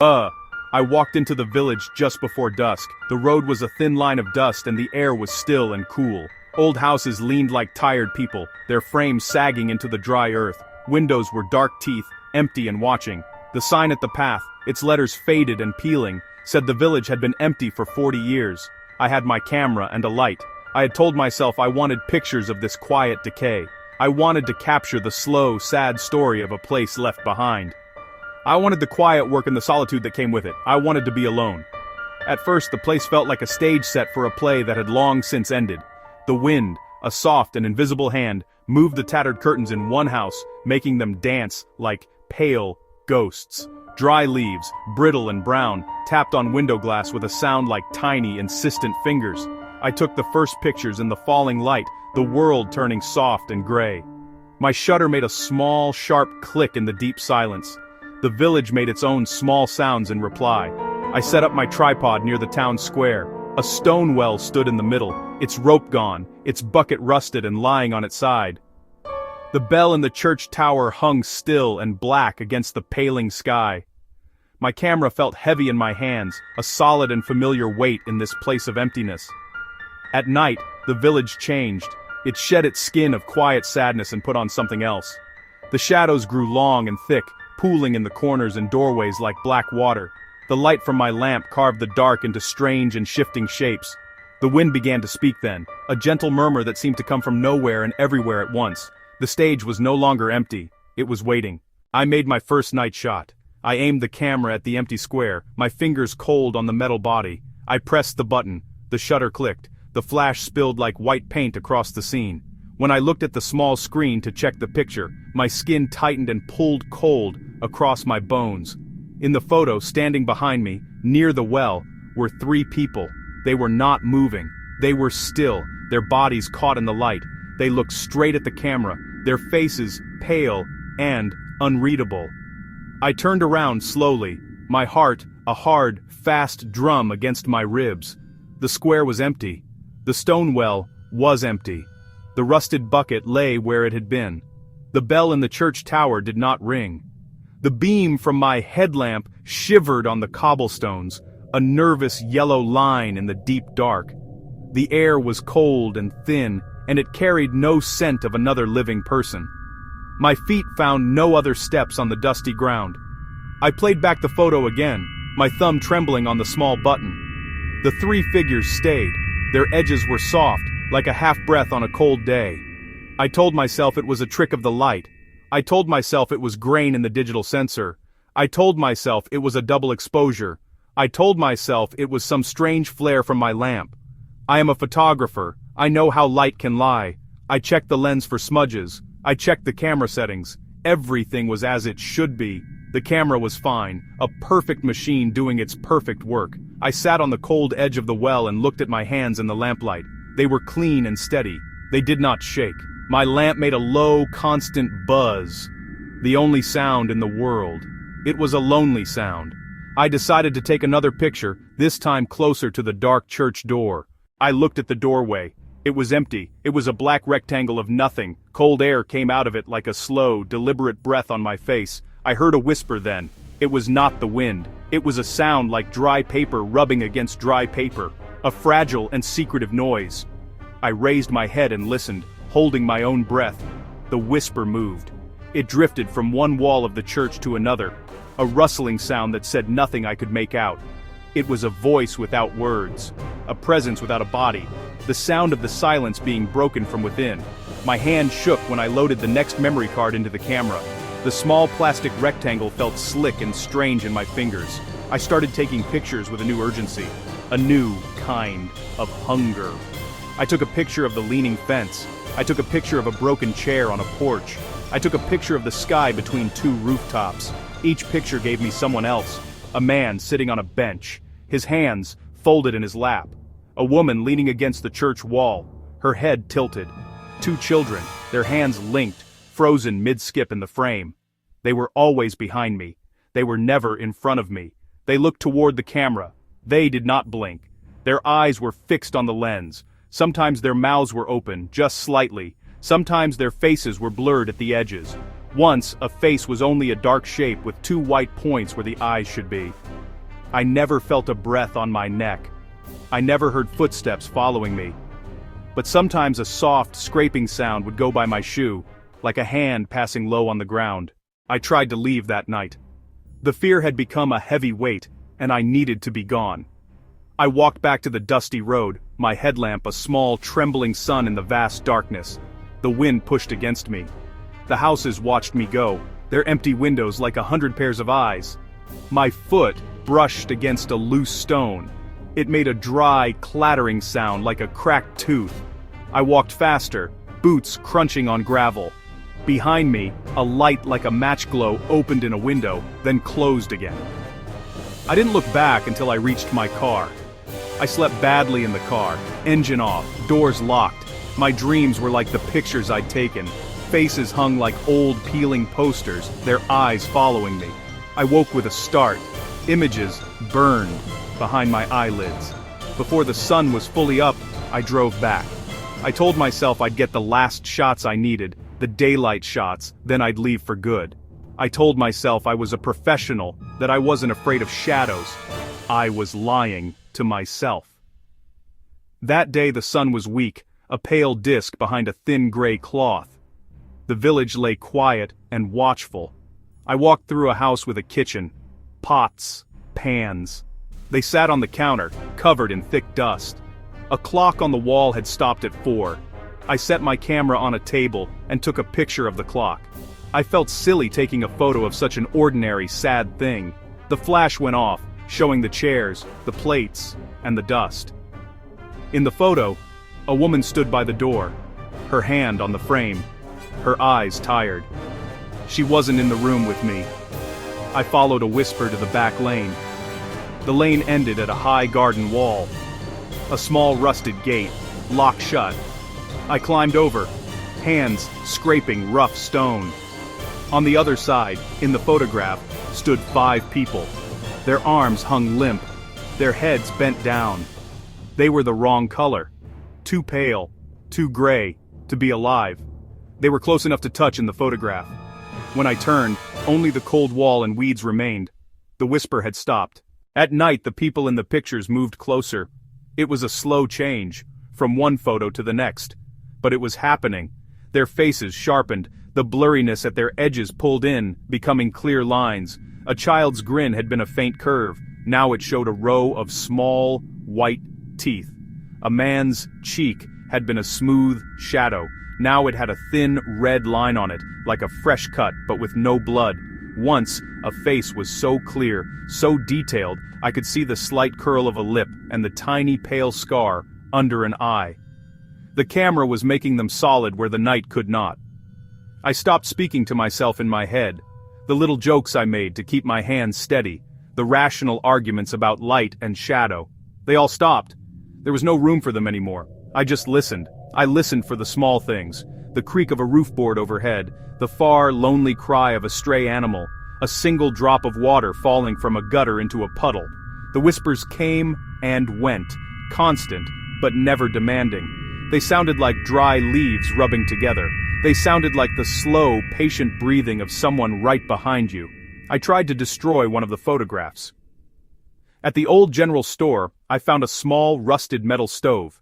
I walked into the village just before dusk. The road was a thin line of dust and the air was still and cool. Old houses leaned like tired people, their frames sagging into the dry earth. Windows were dark teeth, empty and watching. The sign at the path, its letters faded and peeling, said the village had been empty for 40 years. I had my camera and a light. I had told myself I wanted pictures of this quiet decay. I wanted to capture the slow, sad story of a place left behind. I wanted the quiet work and the solitude that came with it. I wanted to be alone. At first, the place felt like a stage set for a play that had long since ended. The wind, a soft and invisible hand, moved the tattered curtains in one house, making them dance like pale ghosts. Dry leaves, brittle and brown, tapped on window glass with a sound like tiny, insistent fingers. I took the first pictures in the falling light, the world turning soft and gray. My shutter made a small, sharp click in the deep silence. The village made its own small sounds in reply. I set up my tripod near the town square. A stone well stood in the middle, its rope gone, its bucket rusted and lying on its side. The bell in the church tower hung still and black against the paling sky. My camera felt heavy in my hands, a solid and familiar weight in this place of emptiness. At night, the village changed. It shed its skin of quiet sadness and put on something else. The shadows grew long and thick, pooling in the corners and doorways like black water. The light from my lamp carved the dark into strange and shifting shapes. The wind began to speak then, a gentle murmur that seemed to come from nowhere and everywhere at once. The stage was no longer empty, it was waiting. I made my first night shot. I aimed the camera at the empty square, my fingers cold on the metal body. I pressed the button, the shutter clicked, the flash spilled like white paint across the scene. When I looked at the small screen to check the picture, my skin tightened and pulled cold across my bones. In the photo, standing behind me, near the well, were 3 people. They were not moving. They were still, their bodies caught in the light. They looked straight at the camera, their faces pale and unreadable. I turned around slowly, my heart a hard, fast drum against my ribs. The square was empty. The stone well was empty. The rusted bucket lay where it had been. The bell in the church tower did not ring. The beam from my headlamp shivered on the cobblestones, a nervous yellow line in the deep dark. The air was cold and thin, and it carried no scent of another living person. My feet found no other steps on the dusty ground. I played back the photo again, my thumb trembling on the small button. The 3 figures stayed. Their edges were soft, like a half-breath on a cold day. I told myself it was a trick of the light. I told myself it was grain in the digital sensor. I told myself it was a double exposure. I told myself it was some strange flare from my lamp. I am a photographer. I know how light can lie. I checked the lens for smudges. I checked the camera settings. Everything was as it should be. The camera was fine, a perfect machine doing its perfect work. I sat on the cold edge of the well and looked at my hands in the lamplight. They were clean and steady. They did not shake. My lamp made a low, constant buzz. The only sound in the world. It was a lonely sound. I decided to take another picture, this time closer to the dark church door. I looked at the doorway. It was empty. It was a black rectangle of nothing. Cold air came out of it like a slow, deliberate breath on my face. I heard a whisper then. It was not the wind. It was a sound like dry paper rubbing against dry paper. A fragile and secretive noise. I raised my head and listened, holding my own breath. The whisper moved. It drifted from one wall of the church to another, a rustling sound that said nothing I could make out. It was a voice without words, a presence without a body, the sound of the silence being broken from within. My hand shook when I loaded the next memory card into the camera. The small plastic rectangle felt slick and strange in my fingers. I started taking pictures with a new urgency, a new kind of hunger. I took a picture of the leaning fence. I took a picture of a broken chair on a porch. I took a picture of the sky between 2 rooftops. Each picture gave me someone else. A man sitting on a bench, his hands folded in his lap. A woman leaning against the church wall, her head tilted. 2 children, their hands linked, frozen mid-skip in the frame. They were always behind me. They were never in front of me. They looked toward the camera. They did not blink. Their eyes were fixed on the lens. Sometimes their mouths were open, just slightly. Sometimes their faces were blurred at the edges. Once, a face was only a dark shape with two white points where the eyes should be. I never felt a breath on my neck. I never heard footsteps following me. But sometimes a soft, scraping sound would go by my shoe, like a hand passing low on the ground. I tried to leave that night. The fear had become a heavy weight, and I needed to be gone. I walked back to the dusty road, my headlamp a small, trembling sun in the vast darkness. The wind pushed against me. The houses watched me go, their empty windows like 100 pairs of eyes. My foot brushed against a loose stone. It made a dry, clattering sound like a cracked tooth. I walked faster, boots crunching on gravel. Behind me, a light like a match glow opened in a window, then closed again. I didn't look back until I reached my car. I slept badly in the car, engine off, doors locked. My dreams were like the pictures I'd taken. Faces hung like old peeling posters, their eyes following me. I woke with a start. Images burned behind my eyelids. Before the sun was fully up, I drove back. I told myself I'd get the last shots I needed, the daylight shots, then I'd leave for good. I told myself I was a professional, that I wasn't afraid of shadows. I was lying to myself. That day the sun was weak, a pale disk behind a thin gray cloth. The village lay quiet and watchful. I walked through a house with a kitchen. Pots, pans. They sat on the counter, covered in thick dust. A clock on the wall had stopped at 4. I set my camera on a table and took a picture of the clock. I felt silly taking a photo of such an ordinary, sad thing. The flash went off, showing the chairs, the plates, and the dust. In the photo, a woman stood by the door, her hand on the frame, her eyes tired. She wasn't in the room with me. I followed a whisper to the back lane. The lane ended at a high garden wall. A small rusted gate, locked shut. I climbed over, hands scraping rough stone. On the other side, in the photograph, stood 5 people. Their arms hung limp, their heads bent down. They were the wrong color. Too pale, too gray, to be alive. They were close enough to touch in the photograph. When I turned, only the cold wall and weeds remained. The whisper had stopped. At night the people in the pictures moved closer. It was a slow change, from one photo to the next. But it was happening. Their faces sharpened, the blurriness at their edges pulled in, becoming clear lines. A child's grin had been a faint curve, now it showed a row of small, white teeth. A man's cheek had been a smooth shadow, now it had a thin red line on it, like a fresh cut but with no blood. Once, a face was so clear, so detailed, I could see the slight curl of a lip and the tiny pale scar under an eye. The camera was making them solid where the night could not. I stopped speaking to myself in my head. The little jokes I made to keep my hands steady, the rational arguments about light and shadow. They all stopped. There was no room for them anymore. I just listened. I listened for the small things, the creak of a roof board overhead, the far, lonely cry of a stray animal, a single drop of water falling from a gutter into a puddle. The whispers came and went, constant, but never demanding. They sounded like dry leaves rubbing together. They sounded like the slow, patient breathing of someone right behind you. I tried to destroy one of the photographs. At the old general store, I found a small, rusted metal stove.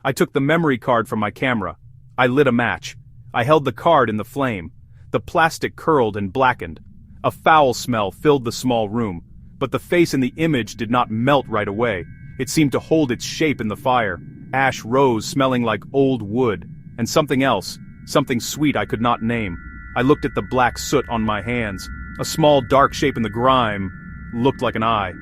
I took the memory card from my camera. I lit a match. I held the card in the flame. The plastic curled and blackened. A foul smell filled the small room, but the face in the image did not melt right away. It seemed to hold its shape in the fire. Ash rose smelling like old wood, and something else, something sweet I could not name. I looked at the black soot on my hands. A small dark shape in the grime looked like an eye.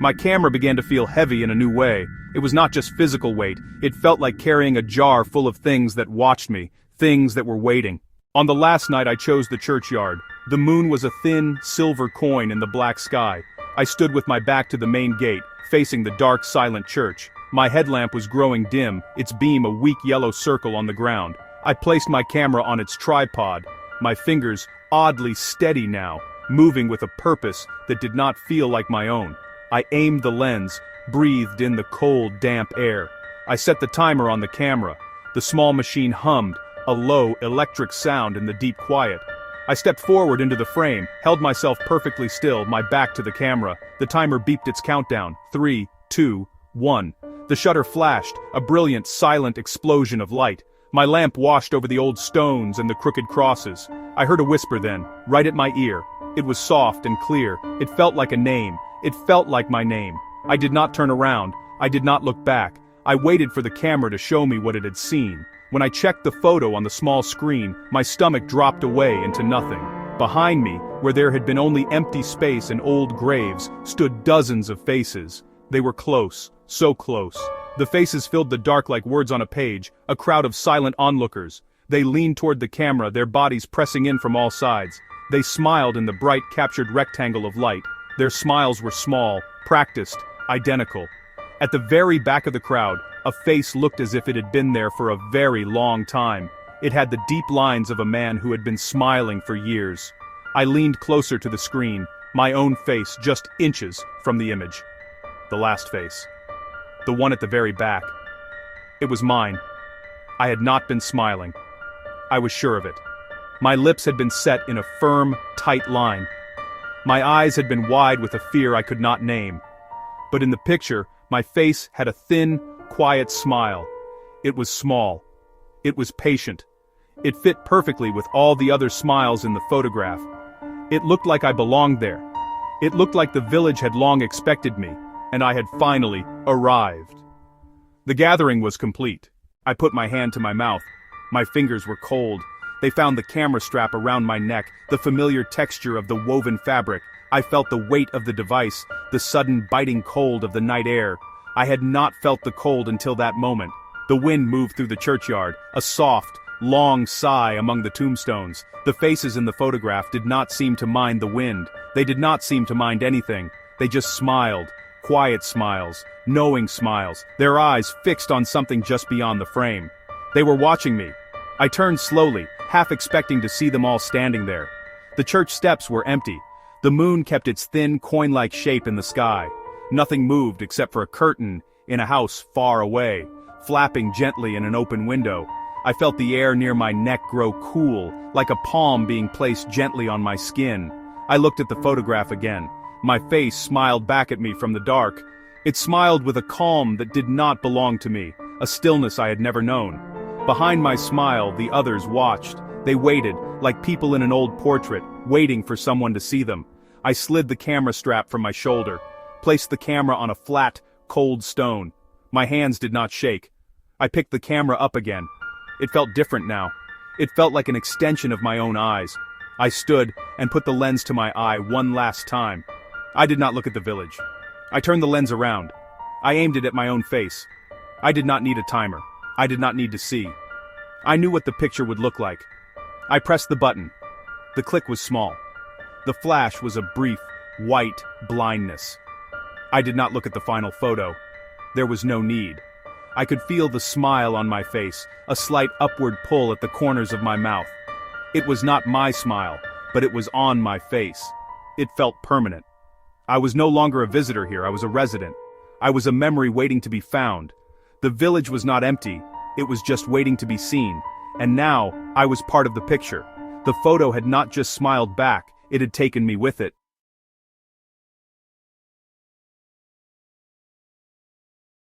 My camera began to feel heavy in a new way. It was not just physical weight, it felt like carrying a jar full of things that watched me, things that were waiting. On the last night I chose the churchyard. The moon was a thin, silver coin in the black sky. I stood with my back to the main gate, facing the dark, silent church. My headlamp was growing dim, its beam a weak yellow circle on the ground. I placed my camera on its tripod, my fingers oddly steady now, moving with a purpose that did not feel like my own. I aimed the lens, breathed in the cold, damp air. I set the timer on the camera. The small machine hummed, a low, electric sound in the deep quiet. I stepped forward into the frame, held myself perfectly still, my back to the camera. The timer beeped its countdown. 3, 2, 1. The shutter flashed, a brilliant, silent explosion of light. My lamp washed over the old stones and the crooked crosses. I heard a whisper then, right at my ear. It was soft and clear. It felt like a name. It felt like my name. I did not turn around. I did not look back. I waited for the camera to show me what it had seen. When I checked the photo on the small screen, my stomach dropped away into nothing. Behind me, where there had been only empty space and old graves, stood dozens of faces. They were close, so close. The faces filled the dark like words on a page, a crowd of silent onlookers. They leaned toward the camera, their bodies pressing in from all sides. They smiled in the bright, captured rectangle of light. Their smiles were small, practiced, identical. At the very back of the crowd, a face looked as if it had been there for a very long time. It had the deep lines of a man who had been smiling for years. I leaned closer to the screen, my own face just inches from the image. The last face. The one at the very back. It was mine. I had not been smiling. I was sure of it. My lips had been set in a firm, tight line. My eyes had been wide with a fear I could not name. But in the picture, my face had a thin, quiet smile. It was small. It was patient. It fit perfectly with all the other smiles in the photograph. It looked like I belonged there. It looked like the village had long expected me, and I had finally arrived. The gathering was complete. I put my hand to my mouth. My fingers were cold. They found the camera strap around my neck, the familiar texture of the woven fabric. I felt the weight of the device, the sudden biting cold of the night air. I had not felt the cold until that moment. The wind moved through the churchyard, a soft, long sigh among the tombstones. The faces in the photograph did not seem to mind the wind. They did not seem to mind anything. They just smiled. Quiet smiles, knowing smiles, their eyes fixed on something just beyond the frame. They were watching me. I turned slowly, half expecting to see them all standing there. The church steps were empty. The moon kept its thin, coin-like shape in the sky. Nothing moved except for a curtain in a house far away, flapping gently in an open window. I felt the air near my neck grow cool, like a palm being placed gently on my skin. I looked at the photograph again. My face smiled back at me from the dark. It smiled with a calm that did not belong to me, a stillness I had never known. Behind my smile, the others watched. They waited, like people in an old portrait, waiting for someone to see them. I slid the camera strap from my shoulder, placed the camera on a flat, cold stone. My hands did not shake. I picked the camera up again. It felt different now. It felt like an extension of my own eyes. I stood and put the lens to my eye one last time. I did not look at the village. I turned the lens around. I aimed it at my own face. I did not need a timer. I did not need to see. I knew what the picture would look like. I pressed the button. The click was small. The flash was a brief, white blindness. I did not look at the final photo. There was no need. I could feel the smile on my face, a slight upward pull at the corners of my mouth. It was not my smile, but it was on my face. It felt permanent. I was no longer a visitor here, I was a resident. I was a memory waiting to be found. The village was not empty, it was just waiting to be seen. And now, I was part of the picture. The photo had not just smiled back, it had taken me with it.